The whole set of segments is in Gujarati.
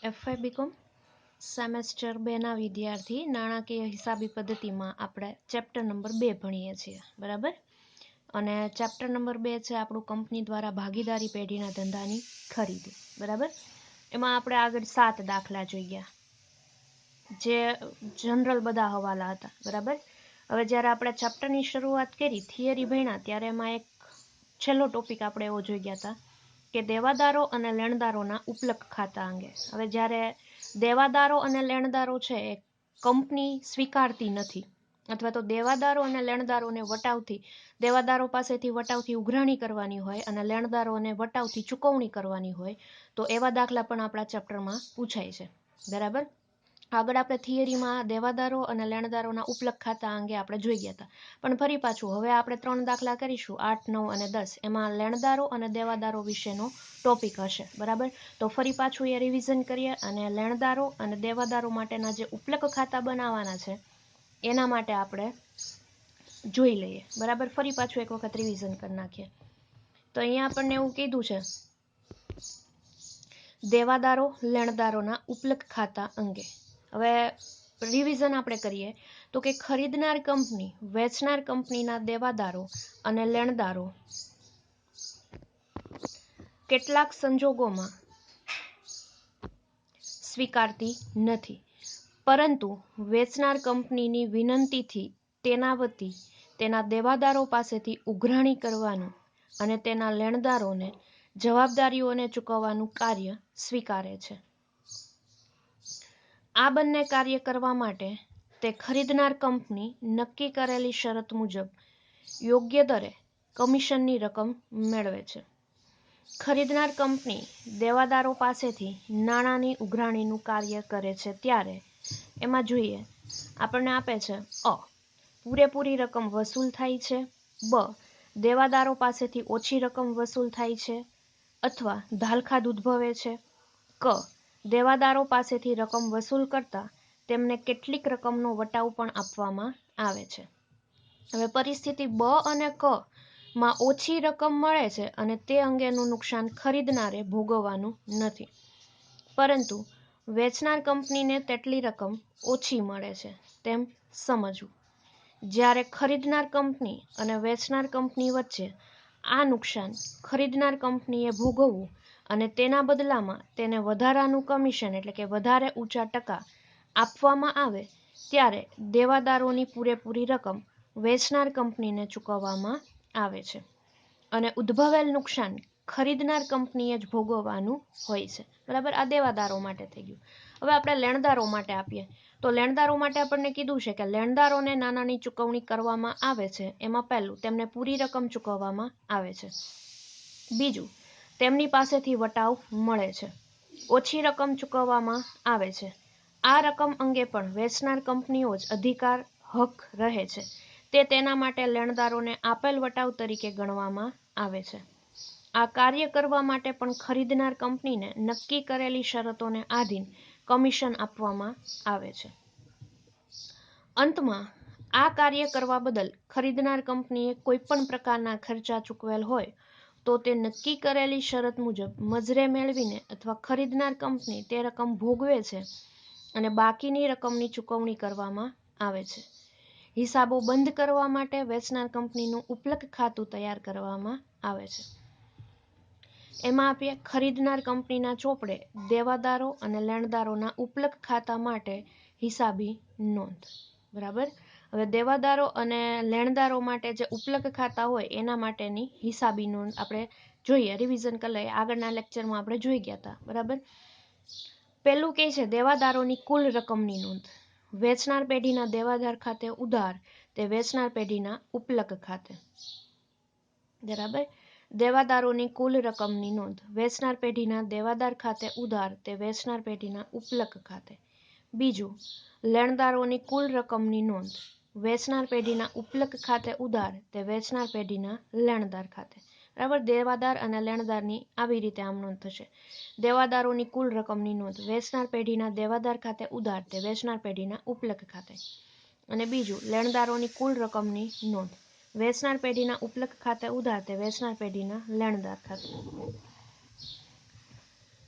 એફવાય બીકોમ સેમેસ્ટર 2ના વિદ્યાર્થી નાણાકીય હિસાબી પદ્ધતિમાં આપણે ચેપ્ટર નંબર 2 ભણીએ છીએ, બરાબર. અને ચેપ્ટર નંબર 2 છે આપણું કંપની દ્વારા ભાગીદારી પેઢીના ધંધાની ખરીદી, બરાબર. એમાં આપણે આગળ 7 દાખલા જોઈ ગયા, જે જનરલ બધા હવાલા હતા, બરાબર. હવે જ્યારે આપણે ચેપ્ટરની શરૂઆત કરી, થિયરી ભણ્યા, ત્યારે એમાં એક છેલ્લો ટોપિક આપણે એવો જોઈ ગયા હતા કે દેવાદારો અને લેણદારોના ઉપલક ખાતા અંગે. હવે જ્યારે દેવાદારો અને લેણદારો છે એ કંપની સ્વીકારતી નથી, અથવા તો દેવાદારો અને લેણદારોને વટાવથી દેવાદારો પાસેથી વટાવથી ઉઘરાણી કરવાની હોય અને લેણદારોને વટાવથી ચૂકવણી કરવાની હોય, તો એવા દાખલા પણ આપણા ચેપ્ટરમાં પૂછાય છે, બરાબર. આગળ આપણે થિયરીમાં દેવાદારો અને લેણદારોના ઉપલક ખાતા અંગે આપણે જોઈ ગયા હતા, પણ ફરી પાછું હવે આપણે 3 દાખલા કરીશું, 8, 9 અને 10. એમાં લેણદારો અને દેવાદારો વિશેનો ટોપિક હશે, બરાબર. તો ફરી પાછું એ રિવિઝન કરીએ અને લેણદારો અને દેવાદારો માટેના જે ઉપલક ખાતા બનાવવાના છે એના માટે આપણે જોઈ લઈએ, બરાબર. ફરી પાછું એક વખત રિવિઝન કરી નાખીએ. તો અહીંયા આપણને એવું કીધું છે, દેવાદારો લેણદારોના ઉપલક ખાતા અંગે. હવે રિવિઝન આપણે કરીએ તો કે ખરીદનાર કંપની વેચનાર કંપનીના દેવાદારો અને લેણદારો કેટલાક સંજોગોમાં સ્વીકારતી નથી, પરંતુ વેચનાર કંપનીની વિનંતીથી તેના વતી તેના દેવાદારો પાસેથી ઉઘરાણી કરવાનું અને તેના લેણદારોને જવાબદારીઓને ચૂકવવાનું કાર્ય સ્વીકારે છે. આ બંને કાર્ય કરવા માટે તે ખરીદનાર કંપની નક્કી કરેલી શરત મુજબ યોગ્ય દરે કમિશનની રકમ મેળવે છે. ખરીદનાર કંપની દેવાદારો પાસેથી નાણાંની ઉઘરાણીનું કાર્ય કરે છે ત્યારે એમાં જોઈએ આપણને આપે છે અ. પૂરેપૂરી રકમ વસૂલ થાય છે, બ. દેવાદારો પાસેથી ઓછી રકમ વસૂલ થાય છે અથવા ધાલખાદ ઉદ્ભવે છે, ક. દેવાદારો પાસેથી રકમ વસૂલ કરતા તેમને કેટલીક રકમનો વટાવ પણ આપવામાં આવે છે. હવે પરિસ્થિતિ બ અને ક માં ઓછી રકમ મળે છે અને તે અંગેનું નુકસાન ખરીદનારે ભોગવવાનું નથી, પરંતુ વેચનાર કંપનીને તેટલી રકમ ઓછી મળે છે તેમ સમજવું. જ્યારે ખરીદનાર કંપની અને વેચનાર કંપની વચ્ચે આ નુકસાન ખરીદનાર કંપનીએ ભોગવવું અને તેના બદલામાં તેને વધારાનું કમિશન એટલે કે વધારે ઊંચા ટકા આપવામાં આવે, ત્યારે દેવાદારોની પૂરેપૂરી રકમ વેચનાર કંપનીને ચૂકવવામાં આવે છે અને ઉદ્ભવેલ નુકસાન ખરીદનાર કંપનીએ જ ભોગવવાનું હોય છે, બરાબર. આ દેવાદારો માટે થઈ ગયું. હવે આપણે લેણદારો માટે આપીએ તો લેણદારો માટે આપણને કીધું છે કે લેણદારોને નાણાંની ચૂકવણી કરવામાં આવે છે. એમાં પહેલું, તેમને પૂરી રકમ ચૂકવવામાં આવે છે. બીજું, તેમની પાસેથી વટાવ મળે છે. ઓછી રકમ ચૂકવવામાં આવે છે. આ રકમ અંગે પણ વેચનાર કંપનીઓ જ અધિકાર હક રહે છે. તે તેના માટે લેણદારોને આપેલ વટાવ તરીકે ગણવામાં આવે છે. આ કાર્ય કરવા માટે પણ ખરીદનાર કંપનીને નક્કી કરેલી શરતોને આધીન કમિશન આપવામાં આવે છે. અંતમાં આ કાર્ય કરવા બદલ ખરીદનાર કંપનીએ કોઈપણ પ્રકારના ખર્ચા ચૂકવેલ હોય તો તે નક્કી કરેલી શરત મુજબ મજરે મેળવીને અથવા ખરીદનાર કંપની તે રકમ ભોગવે છે અને બાકીની રકમની ચૂકવણી કરવામાં આવે છે. હિસાબો બંધ કરવા માટે વેચનાર કંપનીનું ઉપલક ખાતું તૈયાર કરવામાં આવે છે. એમાં આપીએ ખરીદનાર કંપનીના ચોપડે દેવાદારો અને લેણદારોના ઉપલક ખાતા માટે હિસાબી નોંધ, બરાબર. હવે દેવાદારો અને લેણદારો માટે જે ઉપલક ખાતા હોય એના માટેની હિસાબી નોંધ આપણે જોઈએ, રિવિઝન કરી લઈએ. આગળના લેક્ચરમાં આપણે જોઈ ગયા હતા, બરાબર. પહેલું કે છે દેવાદારોની કુલ રકમની નોંધ. વેચનાર પેઢીના દેવાદાર ખાતે ઉધાર તે વેચનાર પેઢીના ઉપલક ખાતે, બરાબર. દેવાદારોની કુલ રકમની નોંધ. વેચનાર પેઢીના દેવાદાર ખાતે ઉધાર તે વેચનાર પેઢીના ઉપલક ખાતે. બીજું, લેણદારોની કુલ રકમની નોંધ. વેચનાર પેઢીના ઉપલક ખાતે ઉધાર તે વેચનાર પેઢીના લેણદાર ખાતે, બરાબર. દેવાદાર અને લેણદારની આવી રીતે આમ નોંધ થશે. દેવાદારોની કુલ રકમની નોંધ. વેચનાર પેઢીના દેવાદાર ખાતે ઉધાર તે વેચનાર પેઢીના ઉપલક ખાતે. અને બીજું, લેણદારોની કુલ રકમની નોંધ. વેચનાર પેઢીના ઉપલક ખાતે ઉધાર તે વેચનાર પેઢીના લેણદાર ખાતે.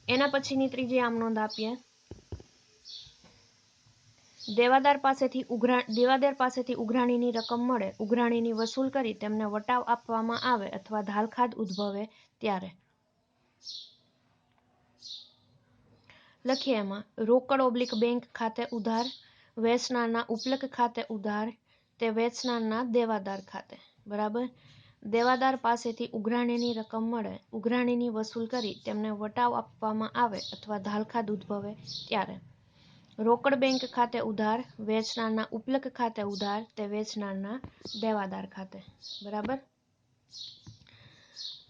એના પછીની ત્રીજી આમ નોંધ આપીએ દેવાદાર પાસેથી ઉઘરાણીની રકમ મળે, ઉઘરાણીની વસૂલ કરી તેમને વટાવ આપવામાં આવે અથવા ધાલખાદ ઉદ્ભવે ત્યારે. લખીએ એમાં રોકડ / બેંક ખાતે ઉધાર, વેચનારના ઉપલક ખાતે ઉધાર, તે વેચનારના દેવાદાર ખાતે. બરાબર. દેવાદાર પાસેથી ઉઘરાણીની રકમ મળે, ઉઘરાણીની વસૂલ કરી તેમને વટાવ આપવામાં આવે અથવા ધાલખાદ ઉદ્ભવે ત્યારે. રોકડ બેંક ખાતે ઉધાર, વેચનારના ઉપલક ખાતે ઉધાર, તે વેચનારના દેવાદાર ખાતે. બરાબર.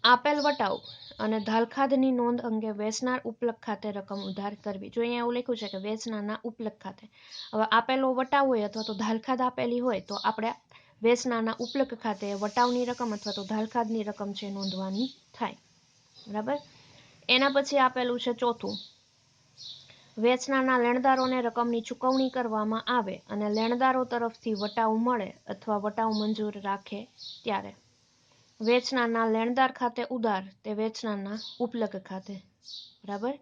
આપેલ વટાવ અને ધાલખાદની નોંધ અંગે વેચનાર ઉપલક ખાતે રકમ ઉધાર કરવી. જો અહીંયા એવું લખ્યું છે કે વેચનારના ઉપલક ખાતે. હવે આપેલો વટાવ હોય અથવા તો ધાલખાદ આપેલી હોય તો આપણે વેચનારના ઉપલક ખાતે વટાવની રકમ અથવા તો ધાલખાદની રકમ છે નોંધવાની થાય. બરાબર. એના પછી આપેલું છે ચોથું, વેચનારના લેણદારોને રકમની ચૂકવણી કરવામાં આવે અને લેણદારો તરફથી વટાવ મળે અથવા વટાવ મંજૂર રાખે ત્યારે. વેચનારના લેણદાર ખાતે ઉધાર, તે વેચનારના ઉપલક ખાતે. બરાબર.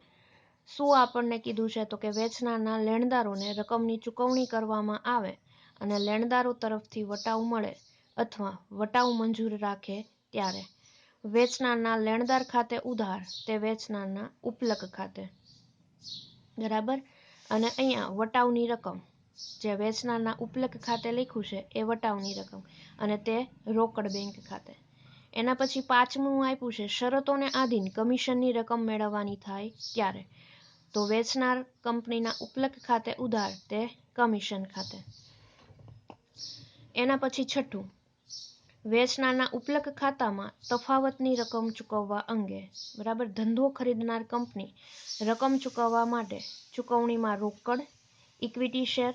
શું આપણને કીધું છે તો કે વેચનારના લેણદારોને રકમની ચૂકવણી કરવામાં આવે અને લેણદારો તરફથી વટાવ મળે અથવા વટાવ મંજૂર રાખે ત્યારે. વેચનારના લેણદાર ખાતે ઉધાર, તે વેચનારના ઉપલક ખાતે. બરાબર. અને અહીંયા વટાવની રકમ જે વેચનારના ઉપલક ખાતે લખ્યું છે એ વટાવની રકમ અને તે રોકડ બેંક ખાતે. એના પછી પાંચમું આપ્યું છે શરતોને આધીન કમિશનની રકમ મેળવવાની થાય ત્યારે. તો વેચનાર કંપનીના ઉપલક ખાતે ઉધાર, તે કમિશન ખાતે. એના પછી છઠ્ઠું, વેચનારના ઉપલક ખાતામાં તફાવતની રકમ ચૂકવવા અંગે. બરાબર. ધંધો ખરીદનાર કંપની રકમ ચૂકવવા માટે ચૂકવણીમાં રોકડ, ઇક્વિટી શેર,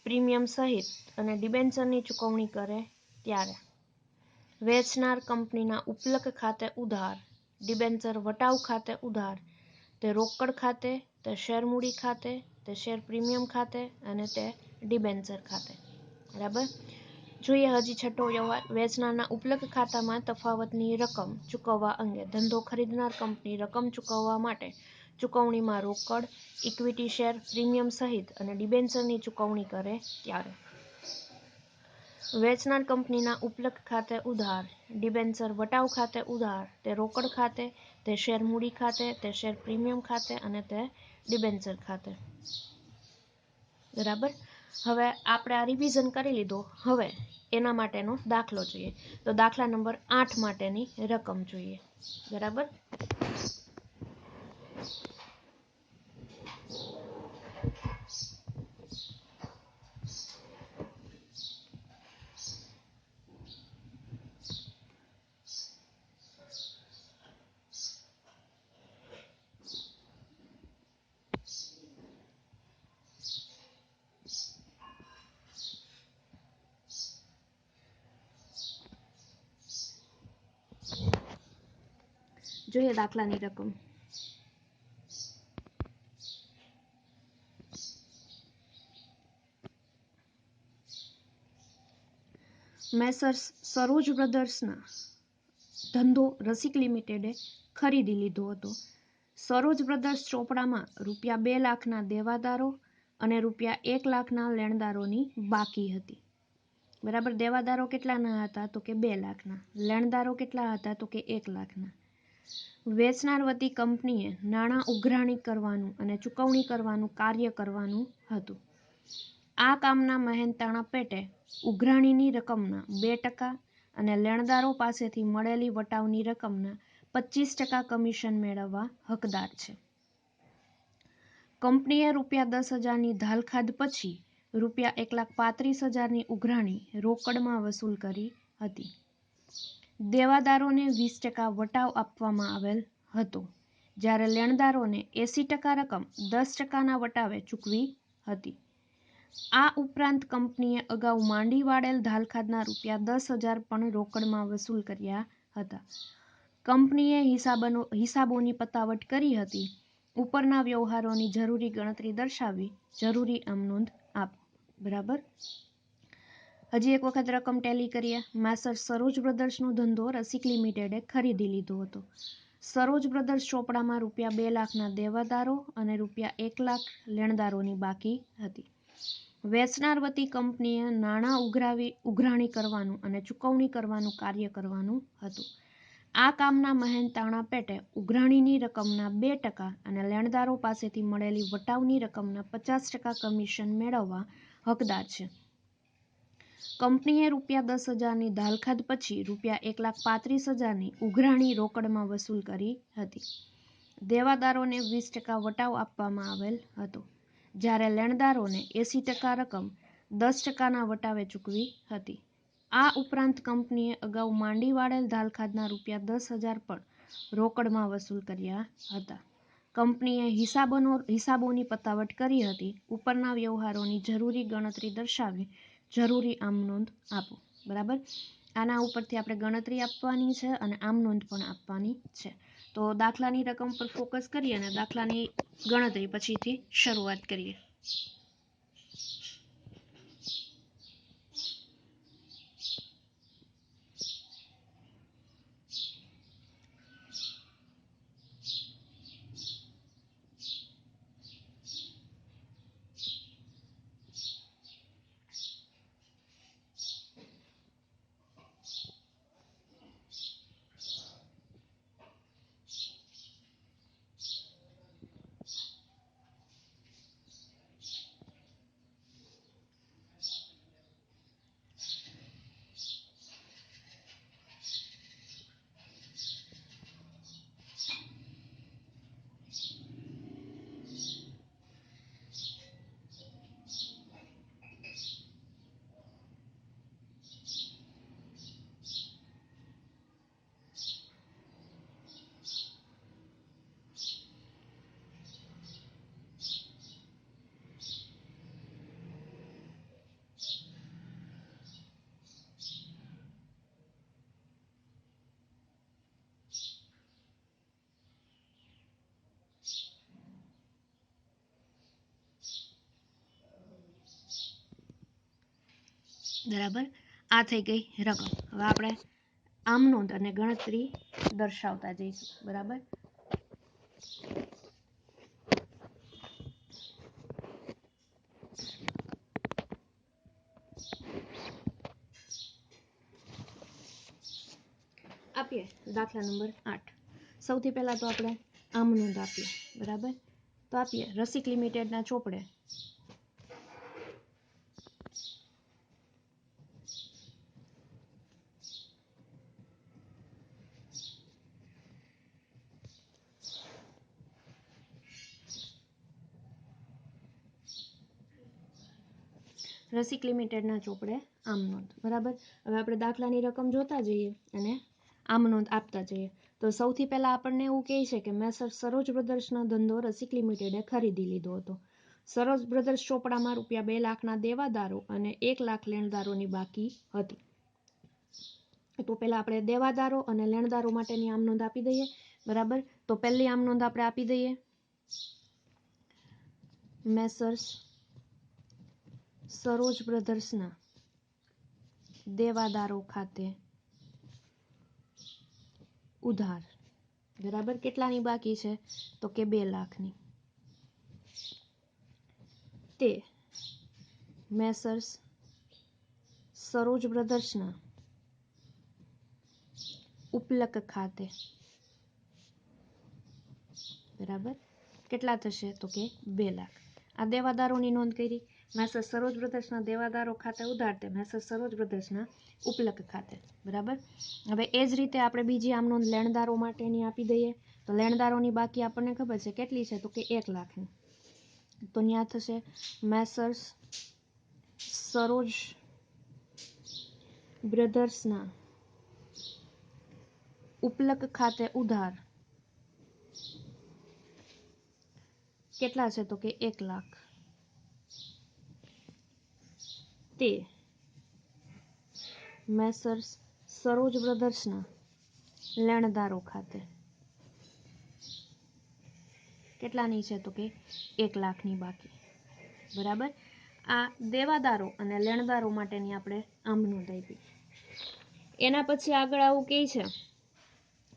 પ્રીમિયમ સહિત અને ડિબેન્ચરની ચૂકવણી કરે ત્યારે. વેચનાર કંપનીના ઉપલક ખાતે ઉધાર, ડિબેન્ચર વટાવ ખાતે ઉધાર, તે રોકડ ખાતે, તે શેર મૂડી ખાતે, તે શેર પ્રીમિયમ ખાતે અને તે ડિબેન્ચર ખાતે. બરાબર. જોઈએ હજી છઠ્ઠો વ્યવહાર, વેચનારના ઉપલક ખાતામાં તફાવતની રકમ ચૂકવવા અંગે. ધંધો ખરીદનાર કંપની રકમ ચૂકવવા માટે ચૂકવણીમાં રોકડ, ઇક્વિટી શેર, પ્રીમિયમ સહિત અને ડિબેન્ચરની ચૂકવણી કરે ત્યારે. વેચનાર કંપનીના ઉપલક ખાતે ઉધાર, ડિબેન્ચર વટાવ ખાતે ઉધાર, તે રોકડ ખાતે, તે શેર મૂડી ખાતે, તે શેર પ્રીમિયમ ખાતે અને તે ડિબેન્ચર ખાતે. બરાબર. હવે આપણે આ રિવિઝન કરી લીધો. હવે એના માટેનો દાખલો જોઈએ. તો દાખલા નંબર 8 માટેની રકમ જોઈએ. બરાબર. જોઈએ દાખલાની રકમ. મેસર્સ સરોજ બ્રદર્સના ધંધો રસિક લિમિટેડે ખરીદી લીધો હતો. સરોજ બ્રદર્સ ચોપડામાં ₹2 લાખના દેવાદારો અને ₹1 લાખના લેણદારોની બાકી હતી. બરાબર. દેવાદારો કેટલાના હતા તો કે 2 લાખના. લેણદારો કેટલા હતા તો કે 1 લાખના. વેચનાર વતી કંપનીએ નાણાં ઉઘરાણી કરવાનું અને ચૂકવણી કરવાનું કાર્ય કરવાનું હતું. આ કામના મહેનતાણા પેટે ઉઘરાણીની રકમના 2% અને લેણદારો પાસેથી મળેલી વટાવની રકમના 25% કમિશન મેળવવા હકદાર છે. કંપનીએ ₹10,000ની ધાલખાદ પછી ₹1,35,000ની ઉઘરાણી રોકડમાં વસૂલ કરી હતી. દેવાદારોને 20% વટાવ આપવામાં આવેલ હતો, જ્યારે લેણદારોને 80% રકમ 10%ના વટાવે ચૂકવી હતી. આ ઉપરાંત કંપનીએ અગાઉ માંડી વાળેલ ધાલખાદના ₹10,000 પણ રોકડમાં વસૂલ કર્યા હતા. કંપનીએ હિસાબોની પતાવટ કરી હતી. ઉપરના વ્યવહારોની જરૂરી ગણતરી દર્શાવી જરૂરી આમનોંધ આપો. બરાબર. હજી એક વખત રકમ ટેલી કરીએ. મેસર્સ સરોજ બ્રદર્સનો ધંધો રસિક લિમિટેડે ખરીદી લીધો હતો. સરોજ બ્રદર્સ ચોપડામાં ₹2 લાખના દેવાદારો અને ₹1 લાખ લેણદારોની બાકી હતી. વેચનાર વતી કંપનીએ નાણાં ઉઘરાણી કરવાનું અને ચૂકવણી કરવાનું કાર્ય કરવાનું હતું. આ કામના મહેનતાણા પેટે ઉઘરાણીની રકમના 2% અને લેણદારો પાસેથી મળેલી વટાવની રકમના 50% કમિશન મેળવવા હકદાર છે. કંપનીએ ₹10,000ની દાલખાધ પછી ₹1,35,000ની ઉઘરાણી રોકડમાં વસૂલ કરી હતી. દેવાદારોને 20% વટાવ આપવામાં આવેલ હતો, જ્યારે લેણદારોને 80% રકમ 10%ના વટાવે ચૂકવી હતી. આ ઉપરાંત કંપનીએ અગાઉ માંડી વાળેલ દાલખાધના ₹10,000 પણ રોકડમાં વસૂલ કર્યા હતા. કંપનીએ હિસાબોની પતાવટ કરી હતી. ઉપરના વ્યવહારોની જરૂરી ગણતરી દર્શાવી જરૂરી આમનોંધ આપો. બરાબર, આના ઉપરથી આપણે ગણતરી આપવાની છે અને આમનોંધ પણ આપવાની છે. તો દાખલાની રકમ પર ફોકસ કરીએ અને દાખલાની ગણતરી પછીથી શરૂઆત કરીએ. બરાબર, આ થઈ ગઈ રકમ. હવે આપણે આમનોંધ અને ગણતરી દર્શાવતા જઈશું. બરાબર, આપીએ દાખલા નંબર 8. સૌથી પહેલા તો આપણે આમનોંધ આપીએ. બરાબર, તો આપીએ રસિક લિમિટેડના ચોપડે રસિક લિમિટેડના ચોપડે આમનોંધ. બરાબર, હવે આપણે દાખલાની રકમ જોતા જઈએ અને આમનોંધ આપતા જઈએ. તો સૌથી પહેલા આપણને એવું કહે છે કે મેસર સરોજ બ્રદર્સનો ધંધો રસિક લિમિટેડે ખરીદી લીધો હતો. સરોજ બ્રદર્સ ચોપડામાં ₹2 લાખના દેવાદારો અને 1 લાખ લેણદારોની બાકી હતી. તો પહેલા આપણે દેવાદારો અને લેણદારો માટેની આમનોંધ આપી દઈએ. બરાબર, તો પહેલી આમનોંધ આપણે આપી દઈએ. મેસર્સ સરોજ બ્રદર્સના દેવાદારો ખાતે ઉધાર. બરાબર, કેટલાની બાકી છે? તો કે 2 લાખની. તે મેસર્સ સરોજ બ્રદર્સના ઉપલક ખાતે. બરાબર, કેટલા થશે? તો કે 2 લાખ. આ દેવાદારોની નોંધ કરી. મેસર્સ સરોજ બ્રદર્સના દેવાદારો ખાતે ઉધાર તે મેસર્સ સરોજ બ્રદર્સના ઉપલક ખાતે. બરાબર, હવે એ જ રીતે આપણે બીજી આમનોંધ લેણદારો માટેની આપી દઈએ. તો લેણદારોની બાકી આપણને ખબર છે કેટલી છે? તો કે 1 લાખની. તો ત્યાં થશે મેસર્સ સરોજ બ્રદર્સના ઉપલક ખાતે ઉધાર કેટલા છે? તો કે 1 લાખ. તે મેસર્સ સરોજ બ્રદર્સના લેણદારો ખાતે કેટલાની છે? તો કે 1 લાખની બાકી. બરાબર, આ દેવાદારો અને લેણદારો માટેની આપણે આમનોંધ આપી. એના પછી આગળ આવું કહે છે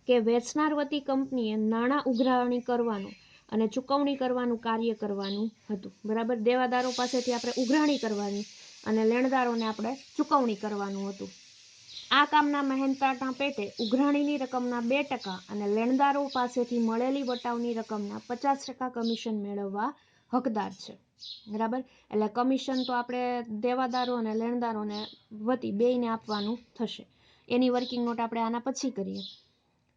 કે વેચનાર વતી કંપનીએ નાણાં ઉઘરાણી કરવાનું અને ચૂકવણી કરવાનું કાર્ય કરવાનું હતું, બરાબર. દેવાદારો પાસેથી આપણે ઉઘરાણી કરવાની અને લેણદારોને આપણે ચૂકવણી કરવાનું હતું. આ કામના મહેનતાણા પેટે ઉઘરાણીની રકમના 2% અને લેણદારો પાસેથી મળેલી વટાવની રકમના 50% કમિશન મેળવવા હકદાર છે, બરાબર. એટલે કમિશન તો આપણે દેવાદારો અને લેણદારોને વતી બેયને આપવાનું થશે. એની વર્કિંગ નોટ આપણે આના પછી કરીએ.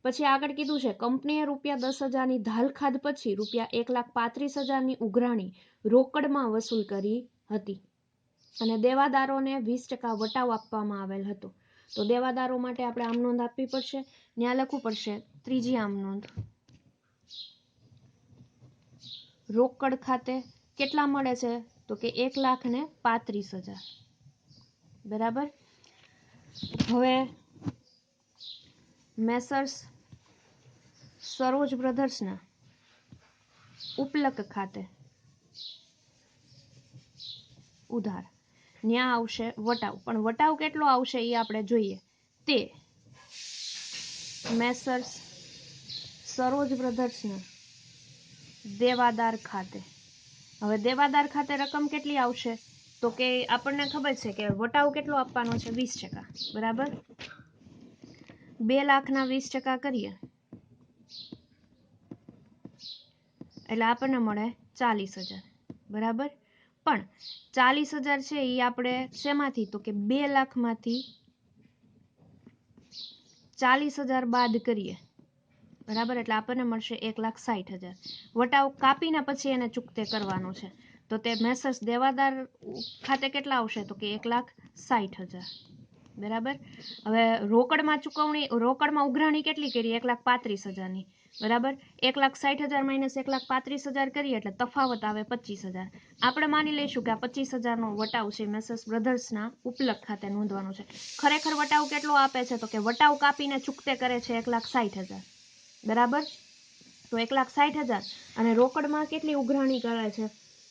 પછી આગળ કીધું છે કંપનીએ ₹10,000ની ધાલખાદ પછી ₹1,35,000ની ઉઘરાણી રોકડમાં વસૂલ કરી હતી અને દેવાદારોને 20% વટાવ આપવામાં આવેલ હતો. તો દેવાદારો માટે આપણે આમ નોંધ આપવી પડશે. ત્યાં લખવું પડશે ત્રીજી આમ નોંધ. રોકડ ખાતે કેટલા મળે છે? તો કે 1,35,000, બરાબર. હવે મેસર્સ સરોજ બ્રધર્સના ઉપલક ખાતે ઉધાર ન્યા આવશે વટાવ, પણ વટાવ કેટલો આવશે એ આપણે જોઈએ. તે મેસર્સ સરોજ બ્રધર્સના દેવાદાર ખાતે. હવે દેવાદાર ખાતે રકમ કેટલી આવશે? તો કે આપણને ખબર છે કે વટાવ કેટલો આપવાનો છે? 20%, બરાબર. 2 લાખના 20% કરીએ એટલે આપણને મળે 40,000, બરાબર. પણ 40,000 છે એ આપણે શેમાંથી? તો કે 2 લાખમાંથી 40,000 બાદ કરીએ, બરાબર. એટલે આપણને મળશે 1,60,000. વટાવ કાપીને પછી એને ચૂકતે કરવાનો છે. તો તે મેસર્સ દેવાદાર ખાતે કેટલા આવશે? તો કે 1,60,000, બરાબર. હવે રોકડમાં ચૂકવણી, રોકડમાં ઉઘરાણી કેટલી કરી? 1,35,000ની, બરાબર. 1,60,000 માઇનસ 1,35,000 કરીએ એટલે તફાવત આવે 25,000. આપણે માની લઈશું કે આ 25,000નો વટાવ છે મેસર્સ બ્રધર્સના ઉપલક ખાતે નોંધવાનો છે. ખરેખર વટાવ કેટલો આપે છે? તો કે વટાવ કાપીને ચૂકતે કરે છે 1,60,000, બરાબર. તો 1,60,000 અને રોકડમાં કેટલી ઉઘરાણી કરે છે?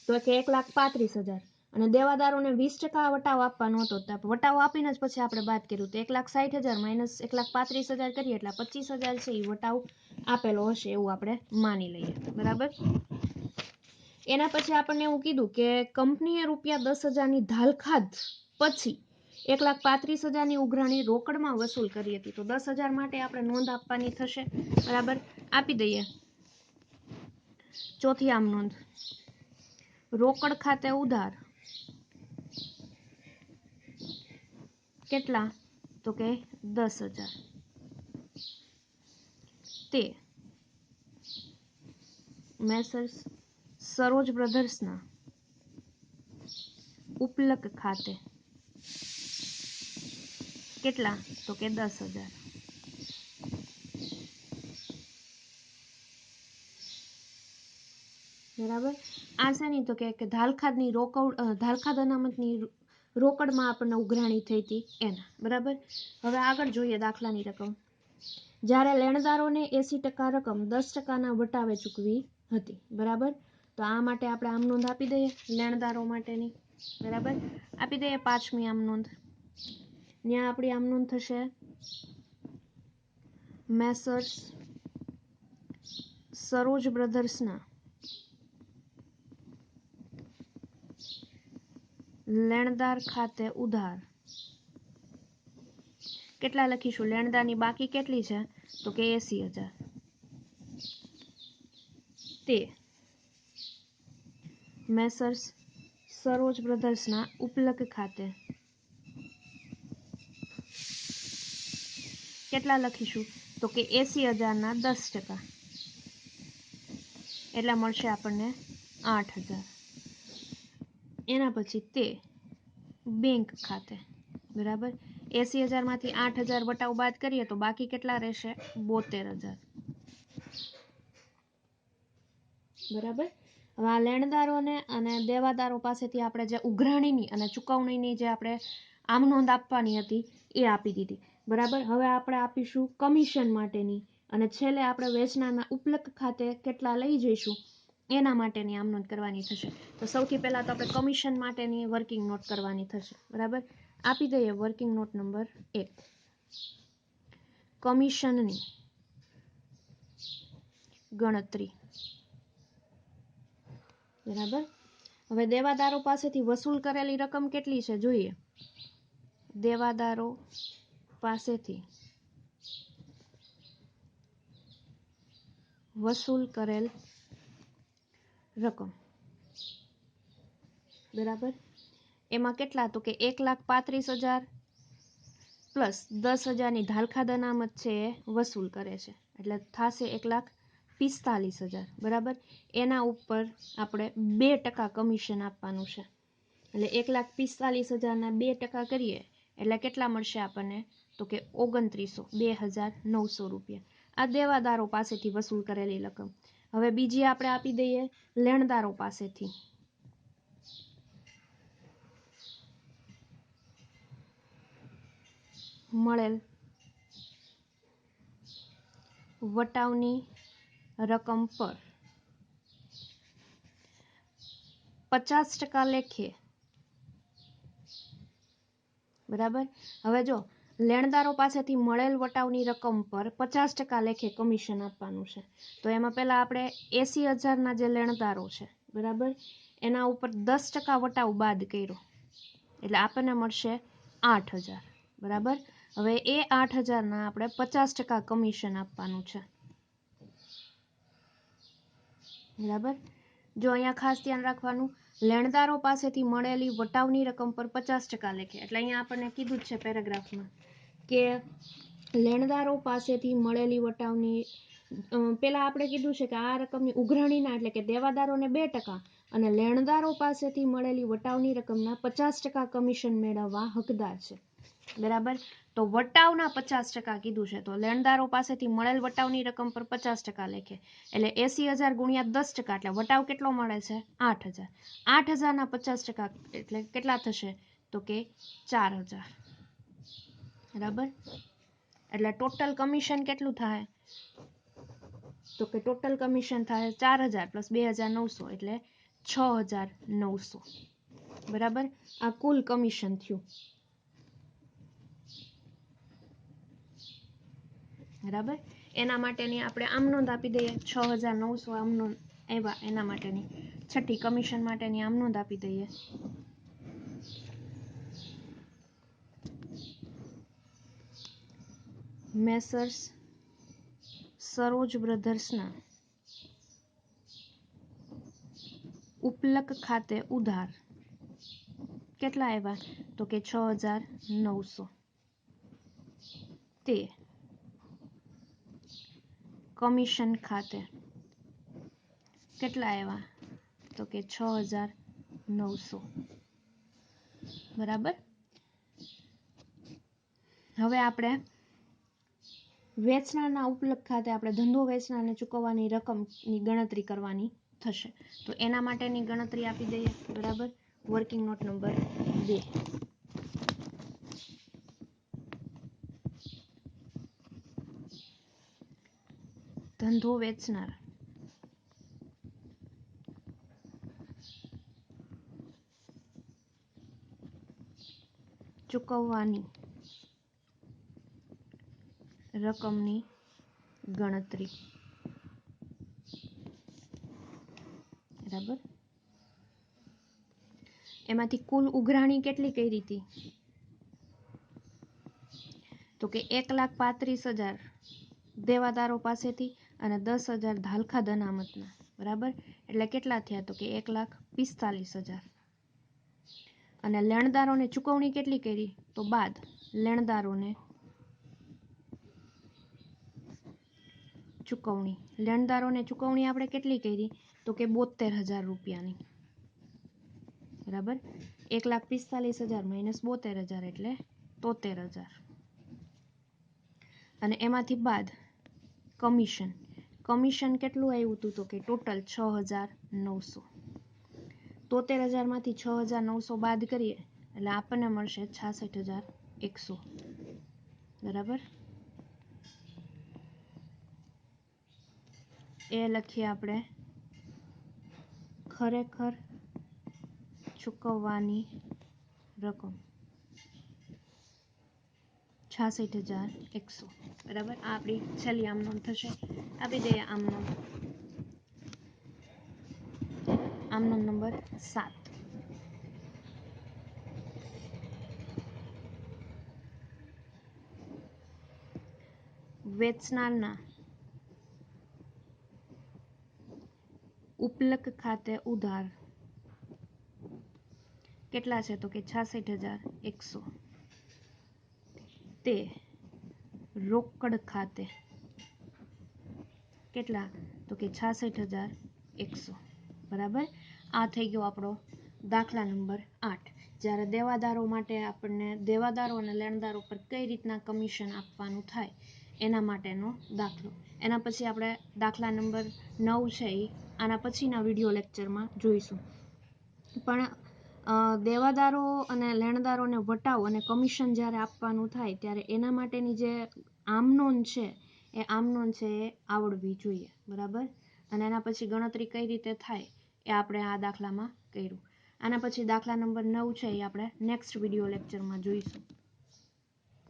તો કે 1,35,000 અને દેવાદારોને 20% વટાવ આપવાનો હતો. વટાવ આપીને જ પછી આપણે બાદ કર્યું તો 1,60,000 માઇનસ 1,35,000 કરીએ એટલે 25,000 છે એ વટાવ આપેલો હશે એવું આપણે માની લઈએ, બરાબર. એના પછી આપણને એવું કીધું કે કંપનીએ ₹10,000ની ધાલખાદ પછી 1,35,000ની ઉઘરાણી રોકડમાં વસૂલ કરી હતી. તો 10,000 માટે આપણે નોંધ આપવાની થશે, બરાબર. આપી દઈએ. ચોથી આમ નોંધ. રોકડ ખાતે ઉધાર કેટલા? તો કે 10,000. તે મેસર્સ સરોજ બ્રધર્સના ઉપલક ખાતે કેટલા? તો કે 10,000. બરાબર. આ શેની? તો કે ધાલખાદની ધાલખાદ અનામતની રોકડમાં આપણને ઉઘરાણી થઈ હતી એના, બરાબર. હવે આગળ જોઈએ દાખલાની રકમ. જ્યારે લેણદારોને 80% રકમ 10%ના વટાવે ચૂકવી હતી, બરાબર. તો આ માટે આપણે આમ નોંધ આપી દઈએ લેણદારો માટેની, બરાબર. આપી દઈએ 5મી આમ નોંધ. ત્યાં આપણી આમ નોંધ થશે મેસર્સ સરોજ બ્રધર્સના લેણદાર ખાતે ઉધાર કેટલા લખીશું? લેણદારની બાકી કેટલી છે? તો કે 80,000. તે મેસર્સ સરોજ બ્રધર્સના ઉપલક ખાતે કેટલા લખીશું? તો કે 80,000ના 10%, એટલે મળશે આપણને 8,000. એના પછી તે બેંક ખાતે, બરાબર. 80,000માંથી 8,000 વટાવ બાદ કરીએ તો બાકી કેટલા રહેશે? 72,000, બરાબર. હવે આ લેણદારોને અને દેવાદારો પાસેથી આપણે જે ઉઘરાણીની અને ચૂકવણીની જે આપણે આમ નોંધ આપવાની હતી એ આપી દીધી, બરાબર. હવે આપણે આપીશું કમિશન માટેની અને છેલ્લે આપણે વેચનારના ઉપલક ખાતે કેટલા લઈ જઈશું એના માટેની આમ નોંધ કરવાની થશે. તો સૌથી પહેલા તો આપણે કમિશન માટેની વર્કિંગ નોટ કરવાની થશે, બરાબર. આપી દઈએ વર્કિંગ નોટ નંબર 1. કમિશનની ગણતરી બરાબર. હવે દેવાદારો પાસેથી વસૂલ કરેલી રકમ કેટલી છે જોઈએ. દેવાદારો પાસેથી વસૂલ કરેલ રકમ, બરાબર. એમાં કેટલા, તો કે 1,35,000 પ્લસ 10,000ની ધાલખાદ અનામત છે એ વસૂલ કરે છે, એટલે થશે 1,45,000, બરાબર. એના ઉપર આપણે 2% કમિશન આપવાનું છે, એટલે 1,45,000ના 2% કરીએ એટલે કેટલા મળશે આપણને, તો કે 2,900 રૂપિયા. આ દેવાદારો પાસેથી વસૂલ કરેલી રકમ. હવે બીજી આપણે આપી દઈએ લેણદારો પાસેથી. મળેલ વટાવની રકમ પર 50% લેખે, બરાબર. હવે જો લેણદારો પાસેથી મળેલ વટાવની રકમ પર 50% લેખે કમિશન આપવાનું છે, તો એમાં પહેલા આપણે 80,000ના જે લેણદારો છે, બરાબર, એના ઉપર 10% વટાવ બાદ કર્યો એટલે આપણને મળશે 8,000, બરાબર. હવે એ 8,000ના આપણે 50% કમિશન આપવાનું છે, બરાબર. જો અહીંયા ખાસ ધ્યાન રાખવાનું, લેણદારો પાસેથી મળેલી વટાવની રકમ પર 50% લેખે, એટલે અહીંયા આપણને કીધું જ છે પેરેગ્રાફમાં કે લેણદારો પાસેથી મળેલી વટાવની પેલા આપણે કીધું છે કે આ રકમની ઉઘરાણીના એટલે કે દેવાદારોને 2% અને લેણદારો પાસેથી મળેલી વટાવની રકમના 50% કમિશન મેળવવા હકદાર છે, બરાબર. તો વટાવના 50% કીધું છે, તો લેણદારો પાસેથી મળેલ વટાવની રકમ પર 50% લેખે, એટલે 80,000 ગુણ્યા 10%, એટલે વટાવ કેટલો મળે છે 8,000. 8,000ના 50% એટલે કેટલા થશે, તો કે 4,000, બરાબર. એટલે ટોટલ કમિશન કેટલું થાય, તો કે ટોટલ કમિશન થાય 4,000 પ્લસ 2,900 એટલે 6,900, બરાબર. આ કુલ કમિશન થયું, બરાબર. એના માટેની આપણે આમ નોંધ આપી દઈએ 6,900 આમ નોંધ આવ્યા, એના માટેની છઠ્ઠી કમિશન માટેની આમ નોંધ આપી દઈએ. મેસર્સ સરોજ બ્રધર્સના ઉપલક ખાતે ઉધાર કેટલા આવ્યા, તો કે 6,900, તે કમિશન ખાતે કેટલા આવ્યા, તો કે 6,900, બરાબર. હવે આપણે વેચનારના ઉપલક ખાતે આપણે ધંધો વેચનારને ચૂકવવાની રકમની ગણતરી કરવાની થશે, તો એના માટેની ગણતરી આપી દઈએ, બરાબર. Working note number 2. ધંધો વેચનાર ચૂકવવાની રકમની ગણતરી, બરાબર. એમાંથી કુલ ઉઘરાણી કેટલી કરી હતી, તો કે 1,35,000 દેવાદારો પાસેથી અને 10,000 ધાલખાદ અનામતના, બરાબર. એટલે કેટલા થયા, તો કે 1,45,000. અને લેણદારોને ચૂકવણી કેટલી કરી, તો બાદ લેણદારોને ચૂકવણી આપણે કેટલી કરી, તો કે 72,000 રૂપિયાની, બરાબર. 1,45,000 માઇનસ 72,000 એટલે 73,000. અને એમાંથી બાદ કમિશન કેટલું આવ્યું હતું, તો કે ટોટલ 6,900. 73,000 માંથી 6,900 બાદ કરીએ એટલે આપણને મળશે 66,100, બરાબર. એ લખીએ આપણે ખરેખર ચૂકવવાની રકમ 66,100, બરાબર. આ આપણી છેલ્લી આમ નોંધ થશે, આપી દઈએ આમ નોંધ. આમનો નંબર 7. વેચનારના ઉપલક ખાતે ઉધાર કેટલા છે તો કે 66,100. તે રોકડ ખાતે કેટલા તો કે 66,100. બરાબર. આ થઈ ગયો આપણો દાખલા નંબર 8. જ્યારે દેવાદારો માટે આપણને દેવાદારો અને લેણદારો પર કઈ રીતના કમિશન આપવાનું થાય એના માટેનો દાખલો. એના પછી આપણે દાખલા નંબર 9 છે એ આના પછીના વિડીયો લેક્ચરમાં જોઈશું. પણ દેવાદારો અને લેણદારોને વટાવ અને કમિશન જ્યારે આપવાનું થાય ત્યારે એના માટેની જે આમનોંધ છે એ આવડવી જોઈએ. બરાબર. અને એના પછી ગણતરી કઈ રીતે થાય એ આપણે આ દાખલામાં કર્યું. આના પછી દાખલા નંબર 9 છે એ આપણે નેક્સ્ટ વિડીયો લેક્ચરમાં જોઈશું.